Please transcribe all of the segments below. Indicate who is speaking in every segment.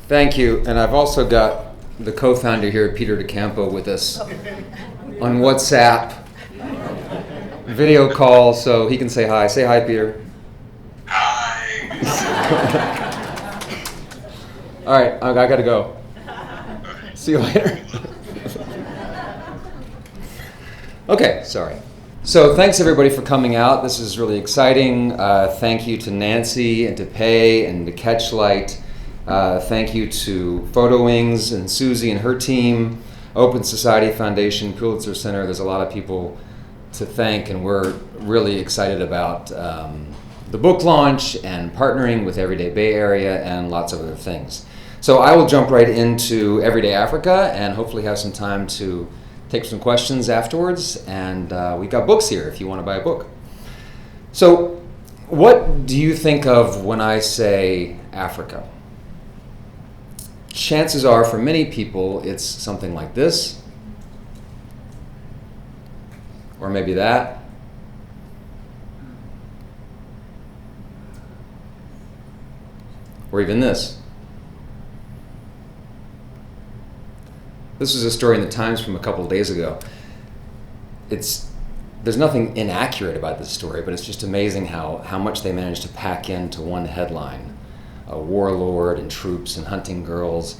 Speaker 1: Thank you. And I've also got the co-founder here, Peter DeCampo, with us on WhatsApp video call, so he can say hi. Say hi, Peter.
Speaker 2: Hi.
Speaker 1: All right, I got to go. See you later. Okay, sorry. So thanks everybody for coming out. This is really exciting. Thank you to Nancy and to Pei and to Catchlight. Thank you to Photo Wings and Susie and her team, Open Society Foundation, Pulitzer Center. There's a lot of people to thank, and we're really excited about the book launch and partnering with Everyday Bay Area and lots of other things. So I will jump right into Everyday Africa and hopefully have some time to take some questions afterwards. And we've got books here if you want to buy a book. So what do you think of when I say Africa? Chances are for many people it's something like this, or maybe that, or even this. This was a story in the Times from a couple of days ago. There's nothing inaccurate about this story, but it's just amazing how much they managed to pack into one headline. A warlord and troops and hunting girls.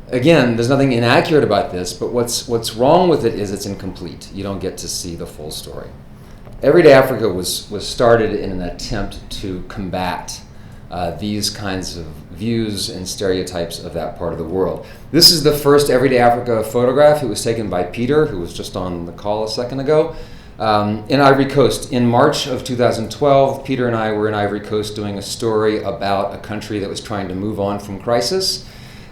Speaker 1: Again, there's nothing inaccurate about this, but what's wrong with it is it's incomplete. You don't get to see the full story. Everyday Africa was started in an attempt to combat these kinds of views and stereotypes of that part of the world. This is the first Everyday Africa photograph. It was taken by Peter, who was just on the call a second ago, in Ivory Coast. In March of 2012, Peter and I were in Ivory Coast doing a story about a country that was trying to move on from crisis.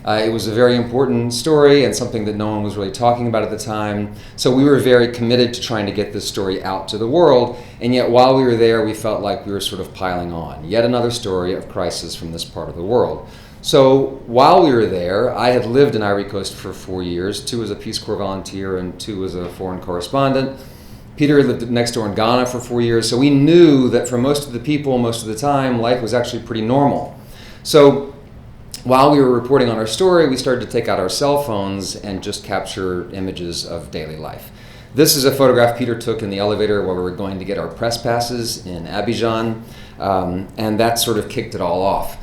Speaker 1: It was a very important story and something that no one was really talking about at the time. So we were very committed to trying to get this story out to the world. And yet while we were there, we felt like we were sort of piling on. Yet another story of crisis from this part of the world. So while we were there, I had lived in Ivory Coast for 4 years, 2 as a Peace Corps volunteer and 2 as a foreign correspondent. Peter lived next door in Ghana for 4 years, so we knew that for most of the people, most of the time, life was actually pretty normal. So while we were reporting on our story, we started to take out our cell phones and just capture images of daily life. This is a photograph Peter took in the elevator while we were going to get our press passes in Abidjan, and that sort of kicked it all off.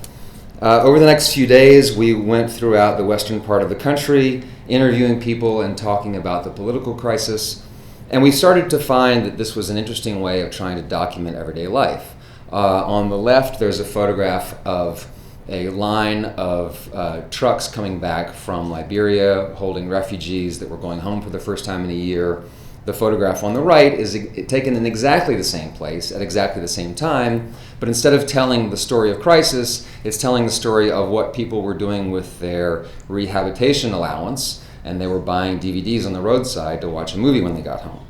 Speaker 1: Over the next few days, we went throughout the western part of the country, interviewing people and talking about the political crisis. And we started to find that this was an interesting way of trying to document everyday life. On the left, there's a photograph of a line of trucks coming back from Liberia holding refugees that were going home for the first time in a year. The photograph on the right is taken in exactly the same place at exactly the same time, but instead of telling the story of crisis, it's telling the story of what people were doing with their rehabilitation allowance, and they were buying DVDs on the roadside to watch a movie when they got home.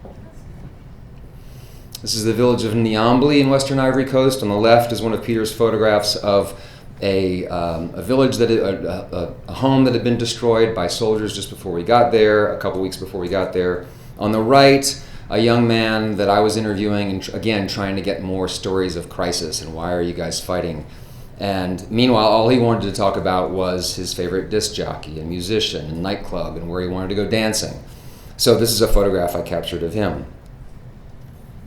Speaker 1: This is the village of Niambli in western Ivory Coast. On the left is one of Peter's photographs of a village, a home that had been destroyed by soldiers just before we got there, a couple weeks before we got there. On the right, a young man that I was interviewing and again trying to get more stories of crisis and why are you guys fighting. And meanwhile, all he wanted to talk about was his favorite disc jockey and musician and nightclub and where he wanted to go dancing. So this is a photograph I captured of him.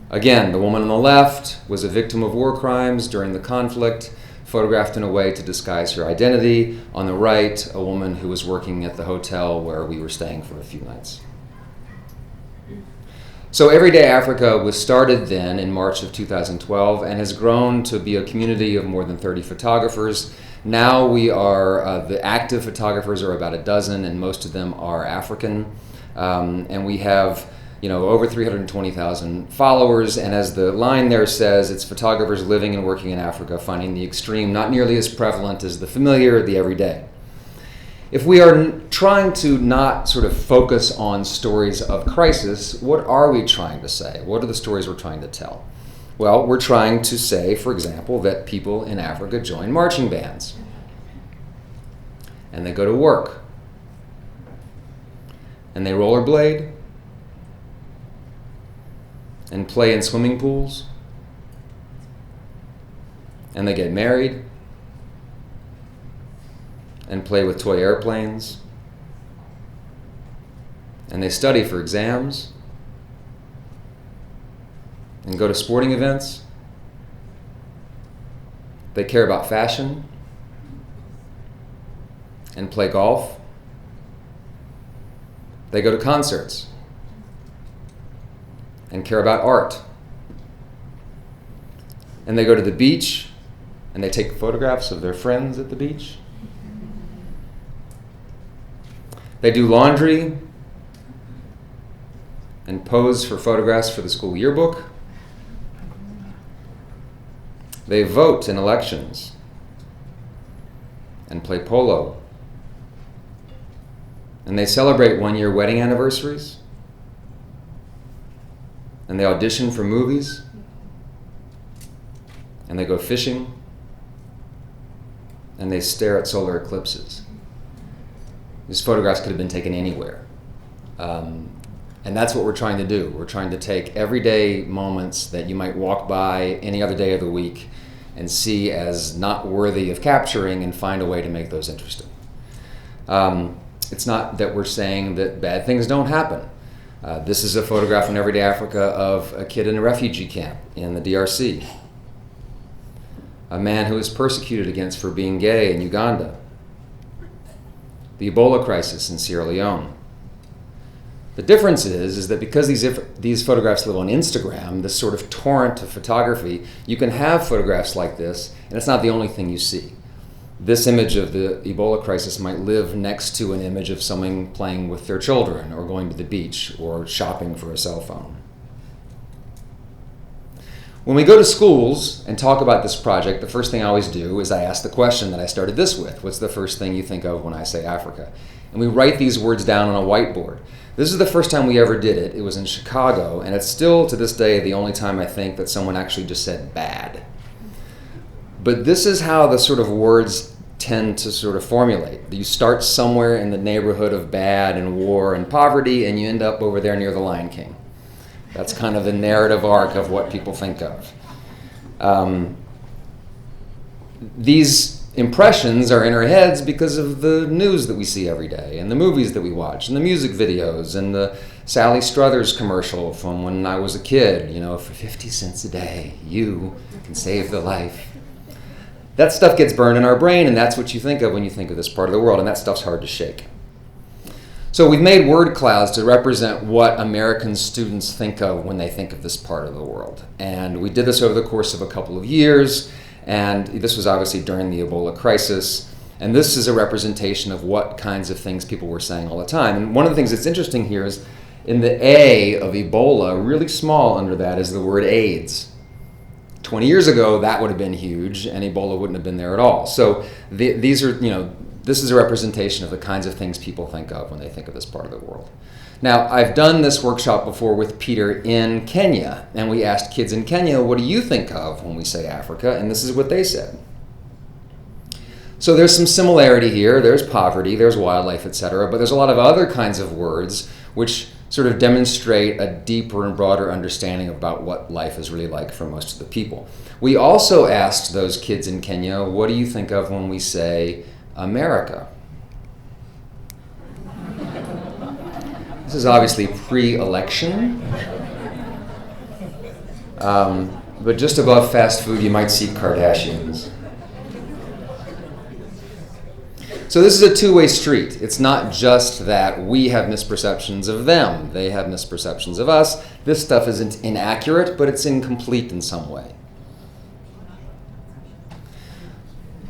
Speaker 1: Again, the woman on the left was a victim of war crimes during the conflict, photographed in a way to disguise her identity. On the right, a woman who was working at the hotel where we were staying for a few nights. So Everyday Africa was started then in March of 2012 and has grown to be a community of more than 30 photographers. Now we are, the active photographers are about a dozen, and most of them are African. And we have over 320,000 followers, and as the line there says, it's photographers living and working in Africa, finding the extreme not nearly as prevalent as the familiar, the everyday. If we are trying to not sort of focus on stories of crisis, what are we trying to say? What are the stories we're trying to tell? Well, we're trying to say, for example, that people in Africa join marching bands, and they go to work, and they rollerblade, and play in swimming pools, and they get married, and play with toy airplanes. And they study for exams and go to sporting events. They care about fashion and play golf. They go to concerts and care about art. And they go to the beach and they take photographs of their friends at the beach. They do laundry and pose for photographs for the school yearbook. They vote in elections and play polo. And they celebrate one-year wedding anniversaries. And they audition for movies. And they go fishing. And they stare at solar eclipses. These photographs could have been taken anywhere. And that's what we're trying to do. We're trying to take everyday moments that you might walk by any other day of the week and see as not worthy of capturing and find a way to make those interesting. It's not that we're saying that bad things don't happen. This is a photograph in Everyday Africa of a kid in a refugee camp in the DRC. A man who is persecuted against for being gay in Uganda. The Ebola crisis in Sierra Leone. The difference is that because these photographs live on Instagram, this sort of torrent of photography, you can have photographs like this, and it's not the only thing you see. This image of the Ebola crisis might live next to an image of someone playing with their children, or going to the beach, or shopping for a cell phone. When we go to schools and talk about this project, the first thing I always do is I ask the question that I started this with. What's the first thing you think of when I say Africa? And we write these words down on a whiteboard. This is the first time we ever did it. It was in Chicago, and it's still, to this day, the only time I think that someone actually just said bad. But this is how the sort of words tend to sort of formulate. You start somewhere in the neighborhood of bad and war and poverty, and you end up over there near the Lion King. That's kind of the narrative arc of what people think of. These impressions are in our heads because of the news that we see every day, and the movies that we watch, and the music videos, and the Sally Struthers commercial from when I was a kid, for 50 cents a day, you can save the life. That stuff gets burned in our brain, and that's what you think of when you think of this part of the world, and that stuff's hard to shake. So we've made word clouds to represent what American students think of when they think of this part of the world. And we did this over the course of a couple of years, and this was obviously during the Ebola crisis. And this is a representation of what kinds of things people were saying all the time. And one of the things that's interesting here is in the A of Ebola, really small under that is the word AIDS. 20 years ago, that would have been huge, and Ebola wouldn't have been there at all. So these are, this is a representation of the kinds of things people think of when they think of this part of the world. Now, I've done this workshop before with Peter in Kenya, and we asked kids in Kenya, what do you think of when we say Africa? And this is what they said. So there's some similarity here. There's poverty, there's wildlife, etc., but there's a lot of other kinds of words which sort of demonstrate a deeper and broader understanding about what life is really like for most of the people. We also asked those kids in Kenya, what do you think of when we say America? This is obviously pre-election, but just above fast food you might see Kardashians. So this is a two-way street. It's not just that we have misperceptions of them. They have misperceptions of us. This stuff isn't inaccurate, but it's incomplete in some way.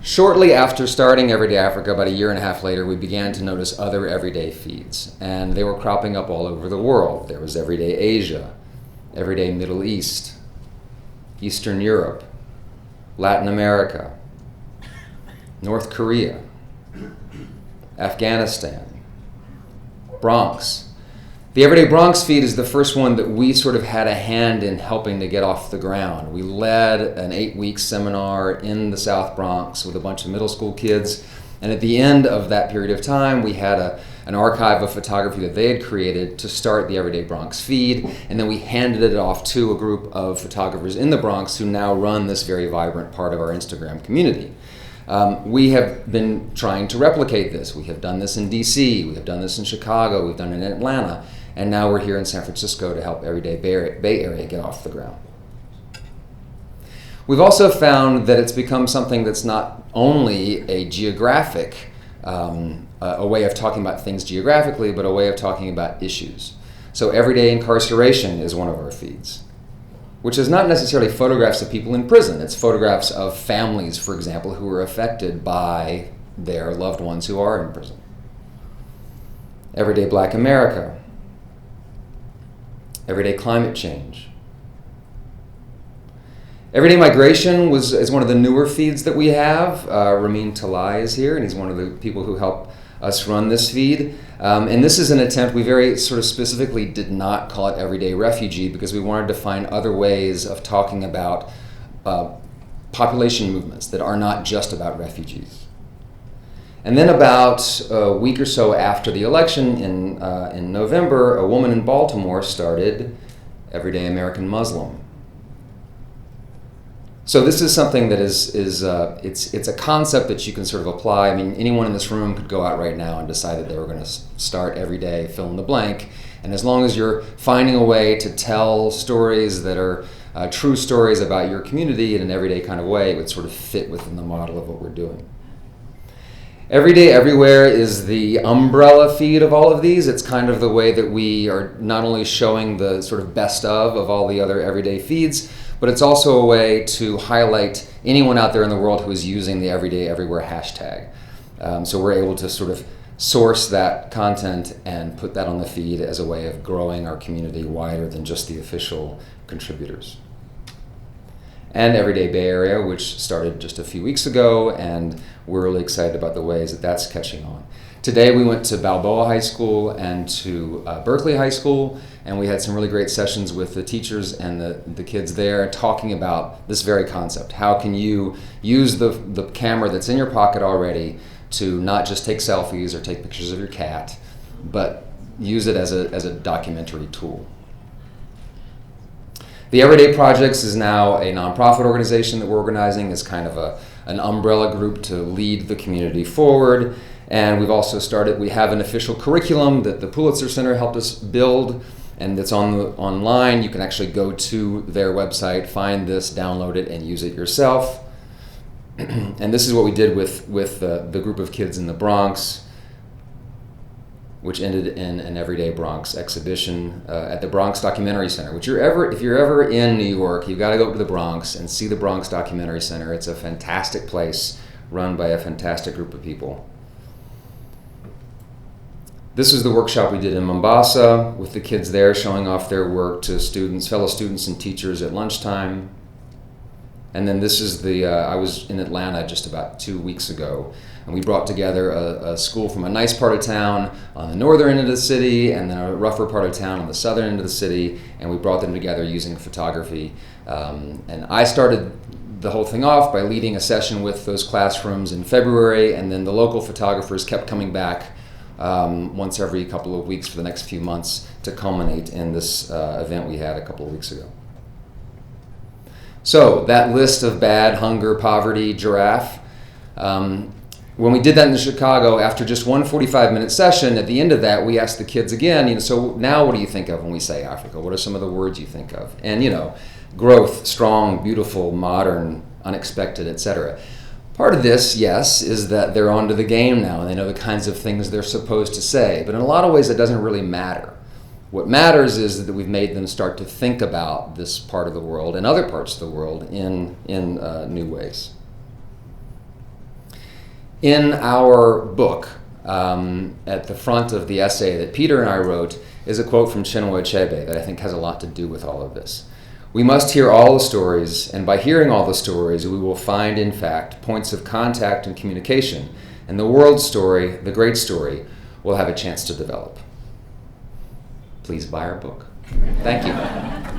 Speaker 1: Shortly after starting Everyday Africa, about a year and a half later, we began to notice other everyday feeds, and they were cropping up all over the world. There was Everyday Asia, Everyday Middle East, Eastern Europe, Latin America, North Korea, Afghanistan, Bronx. The Everyday Bronx feed is the first one that we sort of had a hand in helping to get off the ground. We led an 8-week seminar in the South Bronx with a bunch of middle school kids, and at the end of that period of time, we had an archive of photography that they had created to start the Everyday Bronx feed, and then we handed it off to a group of photographers in the Bronx who now run this very vibrant part of our Instagram community. We have been trying to replicate this. We have done this in DC, we have done this in Chicago, we've done it in Atlanta, and now we're here in San Francisco to help Everyday Bay Area get off the ground. We've also found that it's become something that's not only a geographic, a way of talking about things geographically, but a way of talking about issues. So everyday incarceration is one of our feeds, which is not necessarily photographs of people in prison. It's photographs of families, for example, who are affected by their loved ones who are in prison. Everyday Black America. Everyday climate change. Everyday migration is one of the newer feeds that we have. Ramin Talai is here, and he's one of the people who help us run this feed. And this is an attempt, we very sort of specifically did not call it Everyday Refugee because we wanted to find other ways of talking about population movements that are not just about refugees. And then about a week or so after the election in November, a woman in Baltimore started Everyday American Muslim. So this is something that it's a concept that you can sort of apply. I mean, anyone in this room could go out right now and decide that they were going to start every day, fill in the blank. And as long as you're finding a way to tell stories that are true stories about your community in an everyday kind of way, it would sort of fit within the model of what we're doing. Everyday Everywhere is the umbrella feed of all of these. It's kind of the way that we are not only showing the sort of best of all the other everyday feeds, but it's also a way to highlight anyone out there in the world who is using the Everyday Everywhere hashtag. So we're able to sort of source that content and put that on the feed as a way of growing our community wider than just the official contributors. And Everyday Bay Area, which started just a few weeks ago, and we're really excited about the ways that that's catching on. Today we went to Balboa High School and to Berkeley High School, and we had some really great sessions with the teachers and the kids there talking about this very concept. How can you use the camera that's in your pocket already to not just take selfies or take pictures of your cat, but use it as a documentary tool. The Everyday Projects is now a nonprofit organization that we're organizing as kind of an umbrella group to lead the community forward. And we've also we have an official curriculum that the Pulitzer Center helped us build, and that's online. You can actually go to their website, find this, download it, and use it yourself. And this is what we did with the group of kids in the Bronx, which ended in an Everyday Bronx exhibition at the Bronx Documentary Center. If you're ever in New York, you've got to go to the Bronx and see the Bronx Documentary Center. It's a fantastic place run by a fantastic group of people. This is the workshop we did in Mombasa with the kids there showing off their work to fellow students and teachers at lunchtime. And then this is I was in Atlanta just about 2 weeks ago, and we brought together a school from a nice part of town on the northern end of the city and then a rougher part of town on the southern end of the city, and we brought them together using photography. And I started the whole thing off by leading a session with those classrooms in February, and then the local photographers kept coming back once every couple of weeks for the next few months to culminate in this event we had a couple of weeks ago. So that list of bad, hunger, poverty, giraffe, when we did that in Chicago, after just one 45-minute session, at the end of that, we asked the kids again, so now what do you think of when we say Africa? What are some of the words you think of? And, growth, strong, beautiful, modern, unexpected, etc. Part of this, yes, is that they're onto the game now and they know the kinds of things they're supposed to say. But in a lot of ways, it doesn't really matter. What matters is that we've made them start to think about this part of the world and other parts of the world in new ways. In our book, at the front of the essay that Peter and I wrote, is a quote from Chinua Achebe that I think has a lot to do with all of this. We must hear all the stories, and by hearing all the stories, we will find, in fact, points of contact and communication, and the world story, the great story, will have a chance to develop. Please buy our book. Thank you.